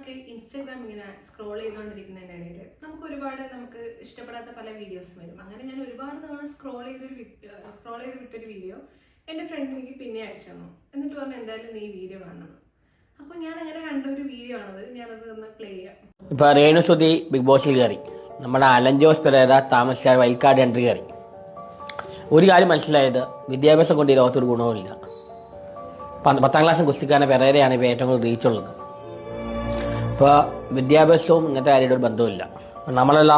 നമ്മളൊക്കെ ഇൻസ്റ്റാഗ്രാം ഇങ്ങനെ സ്ക്രോൾ ചെയ്തുകൊണ്ടിരിക്കുന്നതിൻ്റെ ഇടയിൽ നമുക്ക് ഇഷ്ടപ്പെടാത്ത പല വീഡിയോസ് വരും. അങ്ങനെ ഞാൻ ഒരുപാട് തവണ സ്ക്രോൾ ചെയ്ത് വിട്ടൊരു വീഡിയോ എൻ്റെ ഫ്രണ്ട് എനിക്ക് പിന്നെ അയച്ചു തന്നു. എന്നിട്ട് പറഞ്ഞു എന്തായാലും നീ വീഡിയോ കാണണം. അപ്പോൾ ഞാൻ അങ്ങനെ കണ്ട ഒരു വീഡിയോ ആണത്. ഞാനത് ഒന്ന് പ്ലേ ചെയ്യാം. ഇപ്പോൾ രേണുസുതി ബിഗ് ബോസിൽ കയറി. നമ്മുടെ അലൻ ജോസ് പെരേര താമസിച്ച വൈൽഡ് എൻട്രി കയറി. ഒരു കാര്യം മനസ്സിലായത്, വിദ്യാഭ്യാസം കൊണ്ട് ഈ ലോകത്തൊരു ഗുണവുമില്ല. 10ാം ക്ലാസ് കുസ്തിക്കാരനെ പെരേരയാണ് ഇപ്പോൾ ഏറ്റവും കൂടുതൽ റീച്ചുള്ളത്. ഇപ്പോൾ വിദ്യാഭ്യാസവും ഇങ്ങനത്തെ കാര്യമായിട്ട് ഒരു ബന്ധവുമില്ല. നമ്മളെല്ലാം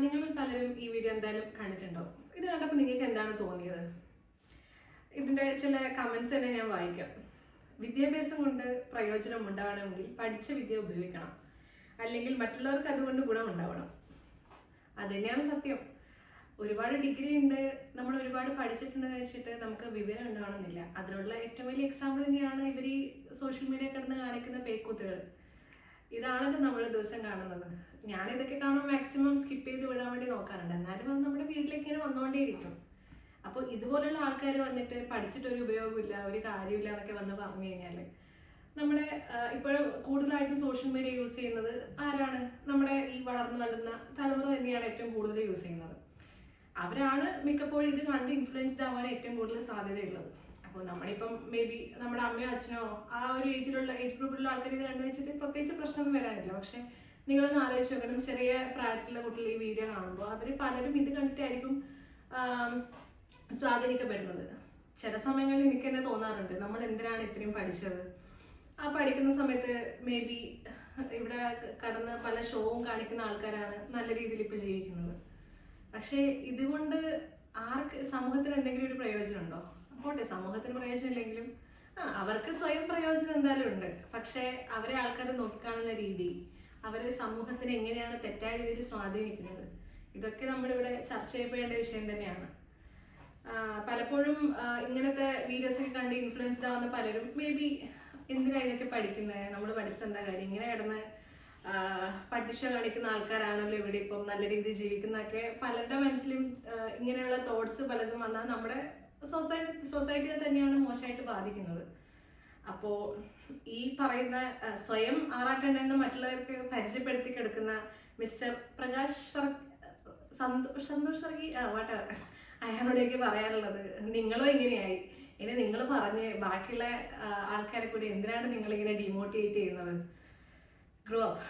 നിങ്ങളിൽ പലരും ഈ വീഡിയോ എന്തായാലും കണ്ടിട്ടുണ്ടാവും. ഇത് കണ്ടപ്പോൾ നിങ്ങൾക്ക് എന്താണ് തോന്നിയത്? ഇതിൻ്റെ ചില കമൻസ് തന്നെ ഞാൻ വായിക്കാം. വിദ്യാഭ്യാസം കൊണ്ട് പ്രയോജനം ഉണ്ടാവണമെങ്കിൽ പഠിച്ച വിദ്യ ഉപയോഗിക്കണം, അല്ലെങ്കിൽ മറ്റുള്ളവർക്ക് അതുകൊണ്ട് ഗുണമുണ്ടാവണം. അത് തന്നെയാണ് സത്യം. ഒരുപാട് ഡിഗ്രി ഉണ്ട്, നമ്മൾ ഒരുപാട് പഠിച്ചിട്ടുണ്ടെന്ന് വെച്ചിട്ട് നമുക്ക് വിവരം ഉണ്ടാവണമെന്നില്ല. അതിനുള്ള ഏറ്റവും വലിയ എക്സാമ്പിൾ തന്നെയാണ് ഇവർ ഈ സോഷ്യൽ മീഡിയ കിടന്ന് കാണിക്കുന്ന പേക്കൂത്തുകൾ. ഇതാണല്ലോ നമ്മൾ ദിവസം കാണുന്നത്. ഞാനിതൊക്കെ കാണുമ്പോൾ മാക്സിമം സ്കിപ്പ് ചെയ്ത് വിടാൻ വേണ്ടി നോക്കാറുണ്ട്. എന്നാലും അത് നമ്മുടെ വീട്ടിലേക്ക് ഇങ്ങനെ വന്നുകൊണ്ടേയിരിക്കും. അപ്പോൾ ഇതുപോലുള്ള ആൾക്കാർ വന്നിട്ട് പഠിച്ചിട്ടൊരു ഉപയോഗമില്ല, ഒരു കാര്യമില്ല എന്നൊക്കെ വന്ന് പറഞ്ഞു കഴിഞ്ഞാൽ നമ്മുടെ ഇപ്പോഴും കൂടുതലായിട്ടും സോഷ്യൽ മീഡിയ യൂസ് ചെയ്യുന്നത് ആരാണ്? നമ്മുടെ ഈ വളർന്നു വരുന്ന തലമുറ തന്നെയാണ് ഏറ്റവും കൂടുതൽ യൂസ് ചെയ്യുന്നത്. അവരാണ് മിക്കപ്പോഴും ഇത് കണ്ട് ഇൻഫ്ലുവൻസ്ഡ് ആവാൻ ഏറ്റവും കൂടുതൽ സാധ്യതയുള്ളത്. അപ്പോൾ നമ്മളിപ്പം മേ ബി നമ്മുടെ അമ്മയോ അച്ഛനോ ആ ഒരു ഏജ് ഗ്രൂപ്പിലുള്ള ആൾക്കാർ ഇത് കണ്ടു വെച്ചിട്ട് പ്രത്യേകിച്ച് പ്രശ്നമൊന്നും വരാനില്ല. പക്ഷെ നിങ്ങളൊന്ന് ആലോചിച്ച് നോക്കണം, ചെറിയ പ്രായത്തിലുള്ള കുട്ടികൾ ഈ വീഡിയോ കാണുമ്പോൾ അവർ പലരും ഇത് കണ്ടിട്ടായിരിക്കും സ്വാധീനിക്കപ്പെടുന്നത്. ചില സമയങ്ങളിൽ എനിക്ക് തന്നെ തോന്നാറുണ്ട്, നമ്മൾ എന്തിനാണ് ഇത്രയും പഠിച്ചത്? ആ പഠിക്കുന്ന സമയത്ത് മേ ബി ഇവിടെ കടന്ന് പല ഷോവും കാണിക്കുന്ന ആൾക്കാരാണ് നല്ല രീതിയിൽ ഇപ്പോൾ ജീവിക്കുന്നത്. പക്ഷേ ഇതുകൊണ്ട് സമൂഹത്തിന് എന്തെങ്കിലും ഒരു പ്രയോജനം ഉണ്ടോ? പോട്ടെ, സമൂഹത്തിന് പ്രയോജനം ഇല്ലെങ്കിലും അവർക്ക് സ്വയം പ്രയോജനം എന്തായാലും ഉണ്ട്. പക്ഷേ അവരെ ആൾക്കാർ നോക്കിക്കാണുന്ന രീതി, അവരെ സമൂഹത്തിന് എങ്ങനെയാണ് തെറ്റായ രീതിയിൽ സ്വാധീനിക്കുന്നത്, ഇതൊക്കെ നമ്മളിവിടെ ചർച്ച ചെയ്യപ്പെടേണ്ട വിഷയം തന്നെയാണ്. പലപ്പോഴും ഇങ്ങനത്തെ വീഡിയോസൊക്കെ കണ്ട് ഇൻഫ്ലുവൻസ്ഡ് ആവുന്ന പലരും മേ ബി എന്തിനാ ഇതൊക്കെ പഠിക്കുന്നത്, നമ്മൾ പഠിച്ചിട്ട് എന്താ കാര്യം, ഇങ്ങനെ കിടന്ന് പട്ടിഷ കാണിക്കുന്ന ആൾക്കാരാണല്ലോ ഇവിടെ ഇപ്പം നല്ല രീതിയിൽ ജീവിക്കുന്നതൊക്കെ പലരുടെ മനസ്സിലും ഇങ്ങനെയുള്ള തോട്ട്സ് പലതും വന്നാൽ നമ്മുടെ സൊസൈറ്റിയെ തന്നെയാണ് മോശമായിട്ട് ബാധിക്കുന്നത്. അപ്പോൾ ഈ പറയുന്ന സ്വയം ആറാട്ടെണ്ണെന്ന് മറ്റുള്ളവർക്ക് പരിചയപ്പെടുത്തി കിടക്കുന്ന മിസ്റ്റർ സന്തോഷ് വർഗി വാട്ടവർ, അയാളോടേക്ക് പറയാനുള്ളത്, നിങ്ങളും ഇങ്ങനെയായി. ഇനി നിങ്ങൾ പറഞ്ഞ് ബാക്കിയുള്ള ആൾക്കാരെ കൂടി എന്തിനാണ് നിങ്ങളിങ്ങനെ ഡിമോട്ടിവേറ്റ് ചെയ്യുന്നത്? Grow up.